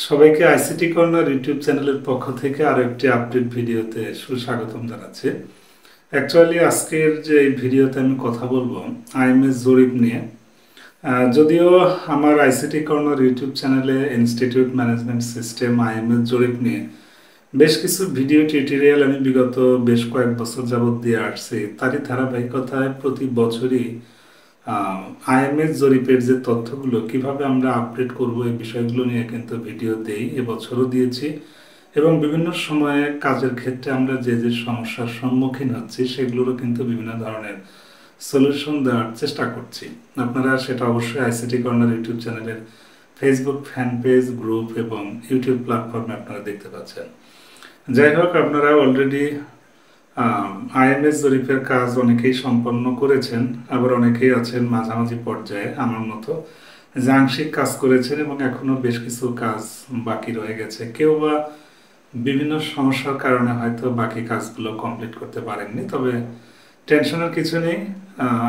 সবাইকে ICT corner YouTube চ্যানেলের পক্ষ থেকে আরো একটি আপডেট ভিডিওতে সুস্বাগতম জানাচ্ছি। অ্যাকচুয়ালি আজকের যে এই ভিডিওতে আমি কথা বলবো আইএমএস জরিপ নিয়ে। যদিও আমার আইসিটি কর্নার ইউটিউব চ্যানেলে ইনস্টিটিউট ম্যানেজমেন্ট সিস্টেম আইএমএস জরিপ নিয়ে বেশ কিছু ভিডিও টিউটোরিয়াল আমি বিগত বেশ কয়েক বছর যাবত দিয়ে আসছি, তারই ধারাবাহিকতায় প্রতি বছরই আইএমএস জরিপের যে তথ্যগুলো কিভাবে আমরা আপডেট করব এই বিষয়গুলো নিয়ে কিন্তু ভিডিও দেই, এবছরও দিয়েছি। এবং বিভিন্ন সময়ে কাজের ক্ষেত্রে আমরা যে যে সমস্যার সম্মুখীন হচ্ছি সেগুলোরও কিন্তু বিভিন্ন ধরনের সলিউশন দেওয়ার চেষ্টা করছি। আপনারা সেটা অবশ্যই আইসিটি কর্নার ইউটিউব চ্যানেলের ফেসবুক ফ্যান পেজ, গ্রুপ এবং ইউটিউব প্ল্যাটফর্মে আপনারা দেখতে পাচ্ছেন। যাই হোক, আপনারা অলরেডি আইএমএস জরিপের কাজ অনেকেই সম্পন্ন করেছেন, আবার অনেকেই আছেন মাঝামাঝি পর্যায়ে আমার মতো, যে আংশিক কাজ করেছেন এবং এখনো বেশ কিছু কাজ বাকি রয়ে গেছে। কেউ বা বিভিন্ন সমস্যার কারণে হয়তো বাকি কাজগুলো কমপ্লিট করতে পারেননি, তবে টেনশনের কিছু নেই।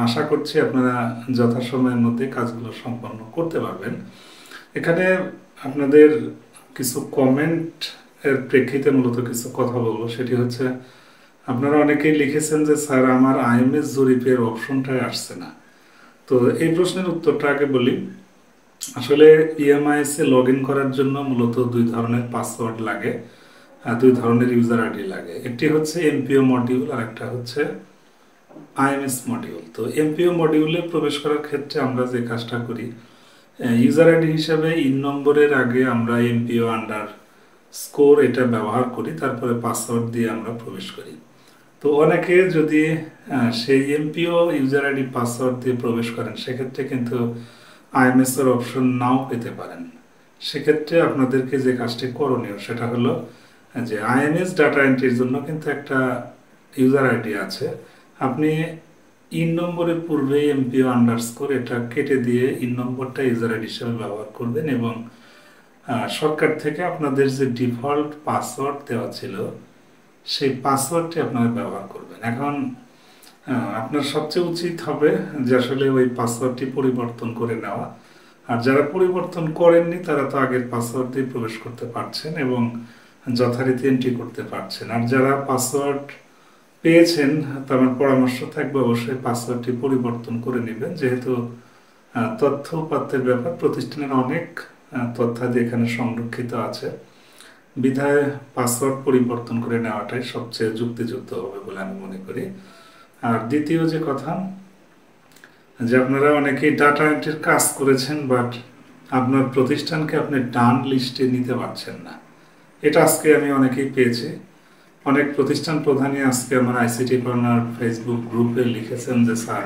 আশা করছি আপনারা যথাসময়ের মধ্যে কাজগুলো সম্পন্ন করতে পারবেন। এখানে আপনাদের কিছু কমেন্ট এর প্রেক্ষিতে মূলত কিছু কথা বলবো। সেটি হচ্ছে, আপনারা অনেকেই লিখেছেন যে স্যার আমার আইএমএস জরিপের অপশনটাই আসছে না। তো এই প্রশ্নের উত্তরটা আগে বলি। আসলে ইএমআইএস এ লগ ইন করার জন্য মূলত দুই ধরনের পাসওয়ার্ড লাগে, দুই ধরনের ইউজার আইডি লাগে। একটি হচ্ছে এমপিও মডিউল আর একটা হচ্ছে আইএমএস মডিউল। তো এমপিও মডিউলে প্রবেশ করার ক্ষেত্রে আমরা যে কাজটা করি, ইউজার আইডি হিসাবে ইন নম্বরের আগে আমরা এমপিও আন্ডার স্কোর এটা ব্যবহার করি, তারপরে পাসওয়ার্ড দিয়ে আমরা প্রবেশ করি। তো অনেকে যদি সেই এমপিও ইউজার আইডি পাসওয়ার্ড দিয়ে প্রবেশ করেন, সেক্ষেত্রে কিন্তু আইএমএস এর অপশন নাও পেতে পারেন। সেক্ষেত্রে আপনাদেরকে যে কাজটি করণীয় সেটা হলো যে আইএমএস ডাটা এন্ট্রির জন্য কিন্তু একটা ইউজার আইডি আছে। আপনি ইন নম্বরের পূর্বে এমপিও আন্ডারস্কোর এটা কেটে দিয়ে ইন নম্বরটা ইউজার আইডি হিসেবে ব্যবহার করবেন এবং শর্টকাট থেকে আপনাদের যে ডিফল্ট পাসওয়ার্ড দেওয়া ছিল সেই পাসওয়ার্ডটি আপনারা ব্যবহার করবেন। এখন আপনার সবচেয়ে উচিত হবে যে আসলে ওই পাসওয়ার্ডটি পরিবর্তন করে নেওয়া। আর যারা পরিবর্তন করেননি তারা তো আগের পাসওয়ার্ড দিয়ে প্রবেশ করতে পারছেন এবং যথারীতি এন্ট্রি করতে পারছেন। আর যারা পাসওয়ার্ড পেয়েছেন তাদের পরামর্শ থাকবে অবশ্যই পাসওয়ার্ডটি পরিবর্তন করে নেবেন, যেহেতু তথ্য উপাত্তের ব্যাপার, প্রতিষ্ঠানের অনেক তথ্যাদি এখানে সংরক্ষিত আছে, বিধায় পাসওয়ার্ড পরিবর্তন করে নেওয়াটাই সবচেয়ে যুক্তিযুক্ত হবে বলে আমি মনে করি। আর দ্বিতীয় যে কথা, যে আপনারা অনেকেই ডাটা এন্ট্রির কাজ করেছেন বাট আপনার প্রতিষ্ঠানকে আপনি ডান লিস্টে নিতে পারছেন না। এটা আজকে আমি অনেকেই পেয়েছি। অনেক প্রতিষ্ঠান প্রধানই আজকে আমার আইসিটি কর্নার ফেসবুক গ্রুপে লিখেছেন যে স্যার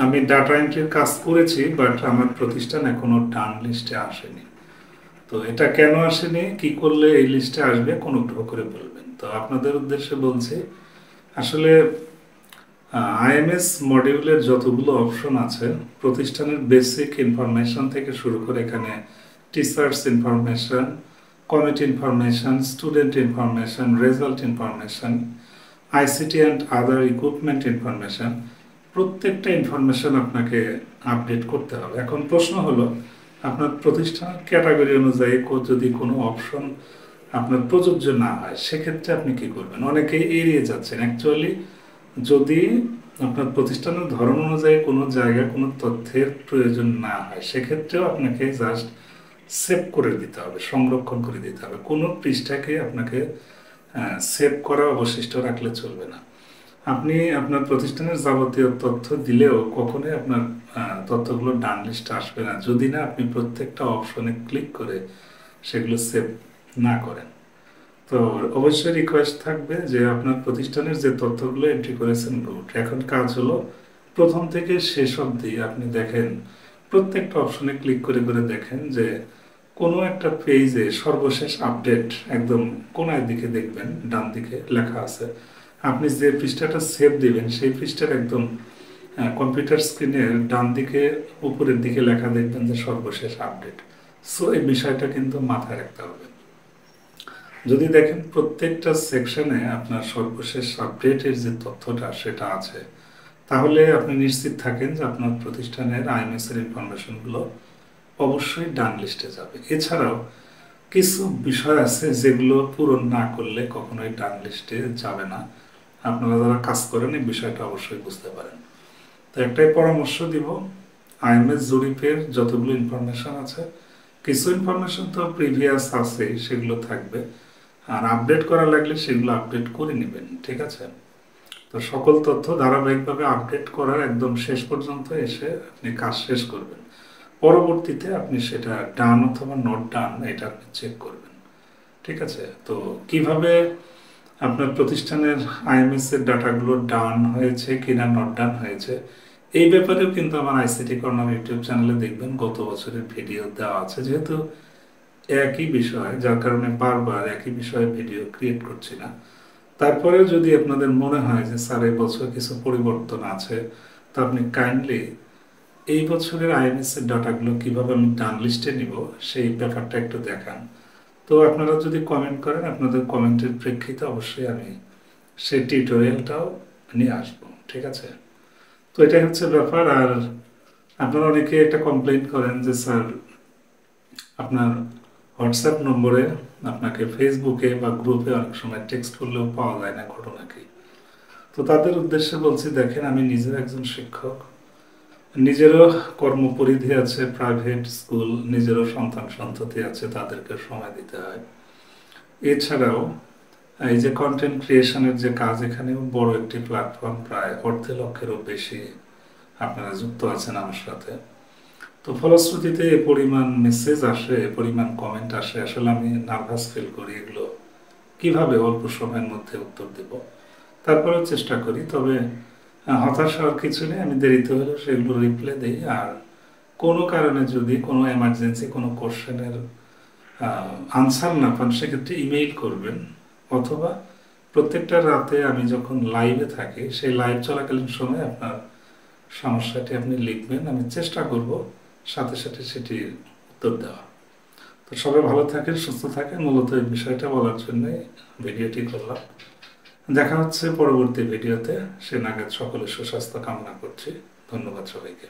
আমি ডাটা এন্ট্রির কাজ করেছি বাট আমার প্রতিষ্ঠান এখনো ডান লিস্টে আসেনি। তো এটা কেন আসেনি, কি করলে এই লিস্টে আসবে, অনুগ্রহ করে বলবেন। তো আপনাদের উদ্দেশ্যে বলছি, আসলে আইএমএস মডিউলের যতগুলো অপশন আছে, প্রতিষ্ঠানের বেসিক ইনফরমেশন থেকে শুরু করে এখানে teachers information, committee information, student information, result information, ICT and other equipment information, প্রত্যেকটা ইনফরমেশন আপনাকে আপডেট করতে হবে। এখন প্রশ্ন হলো, আপনার প্রতিষ্ঠানের ক্যাটাগরি অনুযায়ী যদি কোনো অপশন আপনার প্রযোজ্য না হয় সেক্ষেত্রে আপনি কি করবেন? অনেকেই এড়িয়ে যাচ্ছেন। অ্যাকচুয়ালি যদি আপনার প্রতিষ্ঠানের ধরন অনুযায়ী কোনো জায়গায় কোনো তথ্যের প্রয়োজন না হয় সেক্ষেত্রেও আপনাকে জাস্ট সেভ করে দিতে হবে, সংরক্ষণ করে দিতে হবে। কোনো পৃষ্ঠাকে আপনাকে সেভ করা অবশিষ্ট রাখলে চলবে না। আপনি আপনার প্রতিষ্ঠানের যাবতীয় তথ্য দিলেও কখনোই আপনার তথ্যগুলো ডান লিস্টে আসবে না যদি না আপনি প্রত্যেকটা অপশনে ক্লিক করে সেগুলো সেভ না করেন। তো অবশ্যই রিকোয়েস্ট থাকবে যে আপনার প্রতিষ্ঠানের যে তথ্যগুলো এন্ট্রি করেছেন গুড। এখন কাজ হলো প্রথম থেকে শেষ অবধি আপনি দেখেন, প্রত্যেকটা অপশনে ক্লিক করে করে দেখেন যে কোনো একটা পেজে সর্বশেষ আপডেট একদম কোনার দিকে দেখবেন, ডান দিকে লেখা আছে। আপনি যে পৃষ্ঠাটা সেভ দিবেন সেই পৃষ্ঠার একদম কম্পিউটার স্ক্রিনের ডান দিকে উপরের দিকে লেখা দেখবেন যে সর্বশেষ আপডেট। সো এই বিষয়টা কিন্তু মাথায় রাখতে হবে। যদি দেখেন প্রত্যেকটা সেকশনে আপনার সর্বশেষ আপডেটের যে তথ্যটা সেটা আছে, তাহলে আপনি নিশ্চিত থাকেন যে আপনার প্রতিষ্ঠানের আইএমএস এর ইনফরমেশনগুলো অবশ্যই ডান লিস্টে যাবে। এছাড়াও কিছু বিষয় আছে যেগুলো পূরণ না করলে কখনোই ডান লিস্টে যাবে না। আপনারা যারা কাজ করেন এই বিষয়টা অবশ্যই বুঝতে পারেন। তো একটাই পরামর্শ দিব, আইএমএস জরিপের যতগুলো ইনফরমেশন আছে, কিছু ইনফরমেশন তো প্রিভিয়াস আছে, সেগুলো থাকবে, আর আপডেট করা লাগলে সেগুলো আপডেট করে নেবেন, ঠিক আছে? তো সকল তথ্য ধারাবাহিকভাবে আপডেট করার একদম শেষ পর্যন্ত এসে আপনি কাজ শেষ করবেন। পরবর্তীতে আপনি সেটা ডান অথবা নট ডান এটা আপনি চেক করবেন, ঠিক আছে? তো কিভাবে আপনার প্রতিষ্ঠানের আইএমএস এর ডাটাগুলো ডান হয়েছে কিনা নট ডান হয়েছে এই ব্যাপারেও কিন্তু আমার আইসিটি কর্নার ইউটিউব চ্যানেলে দেখবেন গত বছরের ভিডিও দেওয়া আছে। যেহেতু একই বিষয়, যার কারণে বারবার একই বিষয়ে ভিডিও ক্রিয়েট করছি না। তারপরেও যদি আপনাদের মনে হয় যে স্যার এই বছর কিছু পরিবর্তন আছে, তো আপনি কাইন্ডলি এই বছরের আইএমএস এর ডাটাগুলো কিভাবে আমি ডান লিস্টে নিব সেই ব্যাপারটা একটু দেখান। তো আপনারা যদি কমেন্ট করেন, আপনাদের কমেন্টের প্রেক্ষিতে অবশ্যই আমি সেই টিউটোরিয়ালটাও নিয়ে আসবো, ঠিক আছে? তো এটাই হচ্ছে ব্যাপার। আর আপনারা অনেকে একটা কমপ্লেইন করেন যে স্যার আপনার হোয়াটসঅ্যাপ নম্বরে আপনাকে ফেসবুকে বা গ্রুপে অনেক সময় টেক্সট করলেও পাওয়া যায় না, ঘটনা কি? তো তাদের উদ্দেশ্যে বলছি, দেখেন আমি নিজেও একজন শিক্ষক, নিজেরও কর্মপরিধি আছে, প্রাইভেট স্কুল, নিজেরও সন্তান সন্ততি আছে, তাদেরকে সময় দিতে হয়। এছাড়াও এই যে কন্টেন্ট ক্রিয়েশনের যে কাজ, এখানেও বড় একটি প্ল্যাটফর্ম, প্রায় 1.5 লক্ষেরও বেশি আপনারা যুক্ত আছেন আমার সাথে। তো ফলশ্রুতিতে এ পরিমাণ মেসেজ আসে, এ পরিমাণ কমেন্ট আসে, আসলে আমি নার্ভাস ফিল করি এগুলো কিভাবে অল্প সময়ের মধ্যে উত্তর দেব। তারপরেও চেষ্টা করি, তবে হতাশ হওয়ার কিছু নেই, আমি দেরিতে হলেও সেগুলো রিপ্লাই দিই। আর কোনো কারণে যদি কোনো এমার্জেন্সি কোনো কোশ্চেনের আনসার না পান, সেক্ষেত্রে ইমেইল করবেন, অথবা প্রত্যেকটা রাতে আমি যখন লাইভে থাকি সেই লাইভ চলাকালীন সময় আপনার সমস্যাটি আপনি লিখবেন, আমি চেষ্টা করব সাথে সাথে সেটি উত্তর দেওয়া। তো সবাই ভালো থাকেন, সুস্থ থাকেন, মূলত এই বিষয়টা বলার জন্যই ভিডিওটি করলাম। দেখা হচ্ছে পরবর্তী ভিডিওতে, সে নাগাদ সকলের সুস্বাস্থ্য কামনা করছি। ধন্যবাদ সবাইকে।